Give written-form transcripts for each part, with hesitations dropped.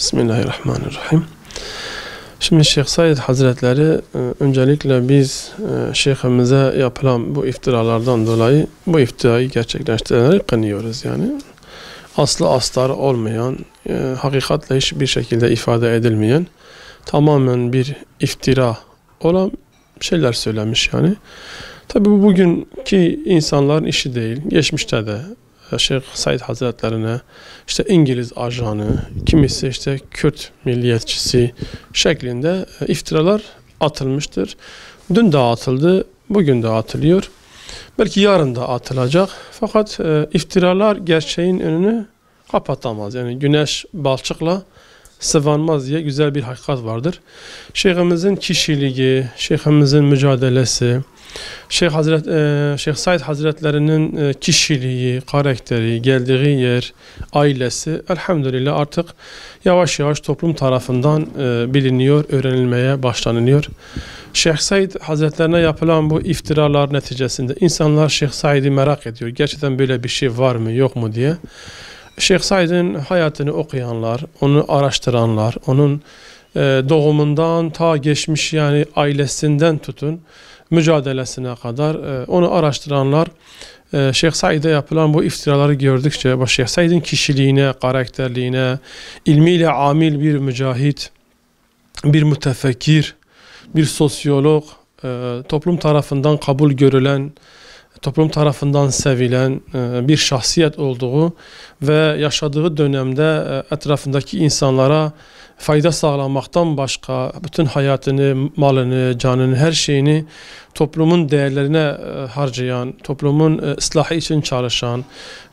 Bismillahirrahmanirrahim. Şimdi Şeyh Said Hazretleri öncelikle biz şeyhimize yapılan bu iftiralardan dolayı bu iftirayı gerçekleştirenleri kınıyoruz yani. Aslı astarı olmayan, hakikatle hiçbir şekilde ifade edilmeyen, tamamen bir iftira olan şeyler söylemiş yani. Tabi bu bugünkü insanların işi değil. Geçmişte de Şeyh Said Hazretlerine işte İngiliz ajanı, kimisi işte Kürt milliyetçisi şeklinde iftiralar atılmıştır. Dün de atıldı, bugün de atılıyor. Belki yarın da atılacak. Fakat iftiralar gerçeğin önünü kapatamaz. Yani güneş balçıkla sıvanmaz diye güzel bir hakikat vardır. Şeyhimizin kişiliği, şeyhimizin mücadelesi, Şeyh Said Hazretlerinin kişiliği, karakteri, geldiği yer, ailesi elhamdülillah artık yavaş yavaş toplum tarafından biliniyor, öğrenilmeye başlanılıyor. Şeyh Said Hazretlerine yapılan bu iftiralar neticesinde insanlar Şeyh Said'i merak ediyor. Gerçekten böyle bir şey var mı, yok mu diye. Şeyh Said'in hayatını okuyanlar, onu araştıranlar, onun doğumundan ta geçmiş yani ailesinden tutun mücadelesine kadar onu araştıranlar Şeyh Said'e yapılan bu iftiraları gördükçe Şeyh Said'in kişiliğine, karakterliğine, ilmiyle amil bir mücahit, bir mütefekkir, bir sosyolog, toplum tarafından kabul görülen, toplum tarafından sevilen bir şahsiyet olduğu ve yaşadığı dönemde etrafındaki insanlara fayda sağlamaktan başka bütün hayatını, malını, canını, her şeyini toplumun değerlerine harcayan, toplumun ıslahı için çalışan,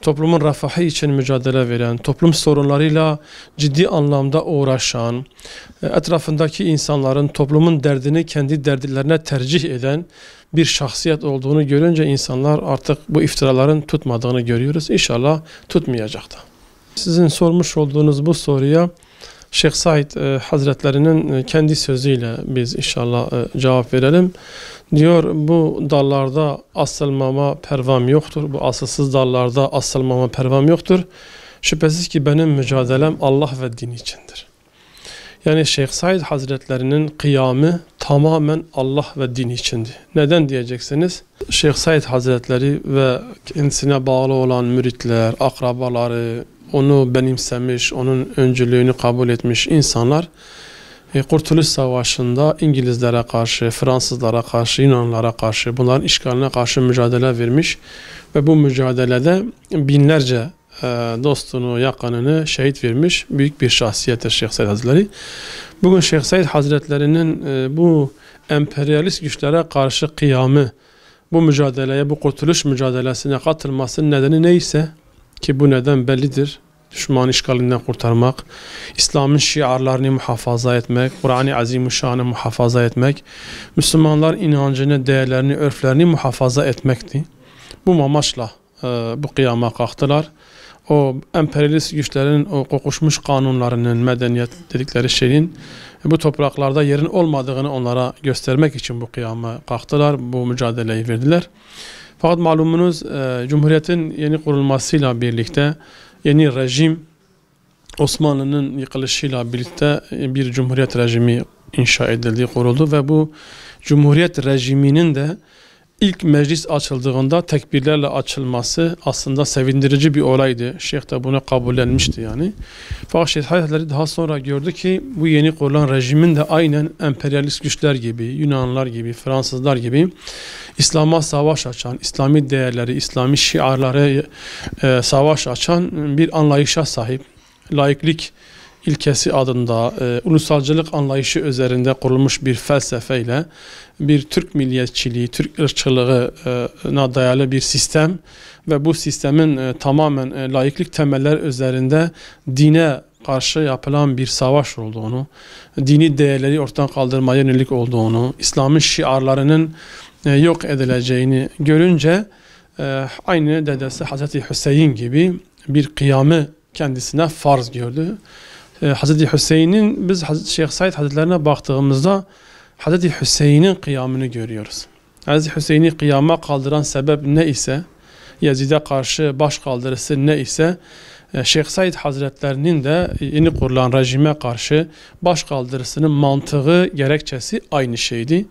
toplumun refahı için mücadele veren, toplum sorunlarıyla ciddi anlamda uğraşan, etrafındaki insanların toplumun derdini kendi derdilerine tercih eden bir şahsiyet olduğunu görünce insanlar artık bu iftiraların tutmadığını görüyoruz. İnşallah tutmayacak da. Sizin sormuş olduğunuz bu soruya Şeyh Said Hazretlerinin kendi sözüyle biz inşallah cevap verelim. Diyor bu dallarda asılmama pervam yoktur. Bu asılsız dallarda asılmama pervam yoktur. Şüphesiz ki benim mücadelem Allah ve din içindir. Yani Şeyh Said Hazretlerinin kıyamı tamamen Allah ve din içindi. Neden diyeceksiniz? Şeyh Said Hazretleri ve kendisine bağlı olan müritler, akrabaları, onu benimsemiş, onun öncülüğünü kabul etmiş insanlar Kurtuluş Savaşı'nda İngilizlere karşı, Fransızlara karşı, Yunanlara karşı, bunların işgaline karşı mücadele vermiş ve bu mücadelede binlerce dostunu, yakınını şehit vermiş büyük bir şahsiyettir Şeyh Said Hazretleri. Bugün Şeyh Said Hazretleri'nin bu emperyalist güçlere karşı kıyamı, bu mücadeleye, bu kurtuluş mücadelesine katılmasının nedeni neyse ki bu neden bellidir. Düşman işgalinden kurtarmak, İslam'ın şiarlarını muhafaza etmek, Kur'an-ı Azimüşşan'ı muhafaza etmek, Müslümanlar inancını, değerlerini, örflerini muhafaza etmekti. Bu amaçla bu kıyama kalktılar. O emperyalist güçlerin o kokuşmuş kanunlarının, medeniyet dedikleri şeyin bu topraklarda yerin olmadığını onlara göstermek için bu kıyama kalktılar, bu mücadeleyi verdiler. Fakat malumunuz Cumhuriyet'in yeni kurulmasıyla birlikte yeni rejim Osmanlı'nın yıkılışıyla birlikte bir Cumhuriyet rejimi inşa edildi, kuruldu ve bu Cumhuriyet rejiminin de ilk meclis açıldığında tekbirlerle açılması aslında sevindirici bir olaydı. Şeyh de bunu kabullenmişti yani. Fakat Şeyh Hazretleri daha sonra gördü ki bu yeni kurulan rejimin de aynen emperyalist güçler gibi, Yunanlılar gibi, Fransızlar gibi İslam'a savaş açan, İslami değerleri, İslami şiarları savaş açan bir anlayışa sahip. Laiklik ilkesi adında ulusalcılık anlayışı üzerinde kurulmuş bir felsefeyle bir Türk milliyetçiliği, Türk ırkçılığına dayalı bir sistem ve bu sistemin tamamen laiklik temeller üzerinde dine karşı yapılan bir savaş olduğunu, dini değerleri ortadan kaldırmaya yönelik olduğunu, İslam'ın şiarlarının yok edileceğini görünce aynı dedesi Hazreti Hüseyin gibi bir kıyamı kendisine farz gördü. Hazreti Hüseyin'in biz Şeyh Said Hazretlerine baktığımızda Hazreti Hüseyin'in kıyamını görüyoruz. Hazreti Hüseyin'i kıyama kaldıran sebep ne ise, Yazid'e karşı baş kaldırısı ne ise Şeyh Said Hazretlerinin de yeni kurulan rejime karşı başkaldırısının mantığı, gerekçesi aynı şeydi.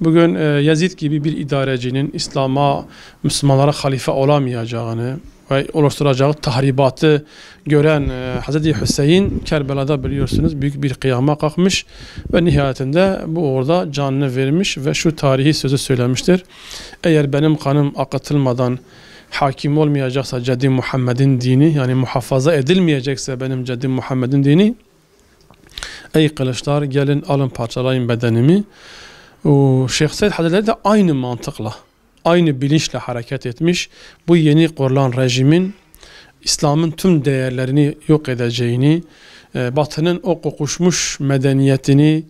Bugün Yazid gibi bir idarecinin İslam'a, Müslümanlara halife olamayacağını ve oluşturacağı tahribatı gören Hazreti Hüseyin Kerbela'da biliyorsunuz büyük bir kıyama kalkmış ve nihayetinde bu orada canını vermiş ve şu tarihi sözü söylemiştir. Eğer benim kanım akıtılmadan hakim olmayacaksa Ceddi Muhammed'in dini, yani muhafaza edilmeyecekse benim Ceddi Muhammed'in dini, ey kılıçlar gelin alın parçalayın bedenimi. Şeyh Said Hazretleri de aynı mantıkla, aynı bilinçle hareket etmiş. Bu yeni kurulan rejimin İslam'ın tüm değerlerini yok edeceğini, Batı'nın o kokuşmuş medeniyetini,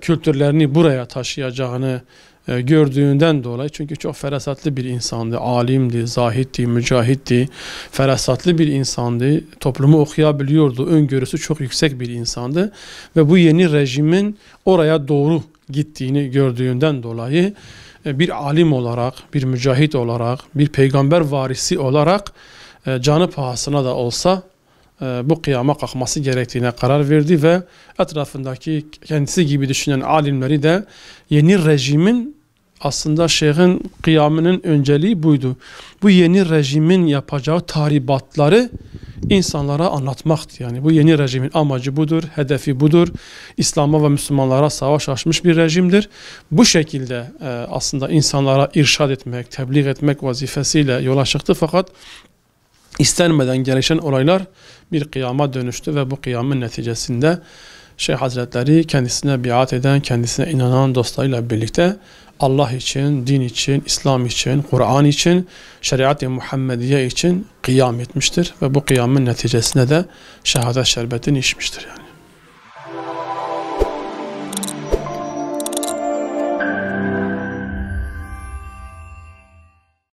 kültürlerini buraya taşıyacağını gördüğünden dolayı, çünkü çok ferasatlı bir insandı, alimdi, zahitti, mücahitti, ferasatlı bir insandı, toplumu okuyabiliyordu, öngörüsü çok yüksek bir insandı ve bu yeni rejimin oraya doğru gittiğini gördüğünden dolayı bir alim olarak, bir mücahit olarak, bir peygamber varisi olarak canı pahasına da olsa bu kıyama kalkması gerektiğine karar verdi ve etrafındaki kendisi gibi düşünen alimleri de yeni rejimin, aslında şeyhin kıyamının önceliği buydu. Bu yeni rejimin yapacağı tahribatları insanlara anlatmaktı. Yani bu yeni rejimin amacı budur, hedefi budur. İslam'a ve Müslümanlara savaş açmış bir rejimdir. Bu şekilde aslında insanlara irşad etmek, tebliğ etmek vazifesiyle yola çıktı, fakat istenmeden gelişen olaylar bir kıyama dönüştü ve bu kıyamın neticesinde Şeyh Hazretleri kendisine biat eden, kendisine inanan dostlarıyla birlikte Allah için, din için, İslam için, Kur'an için, şeriat-ı Muhammediye için kıyam etmiştir ve bu kıyamın neticesinde de şehadet şerbetini içmiştir yani.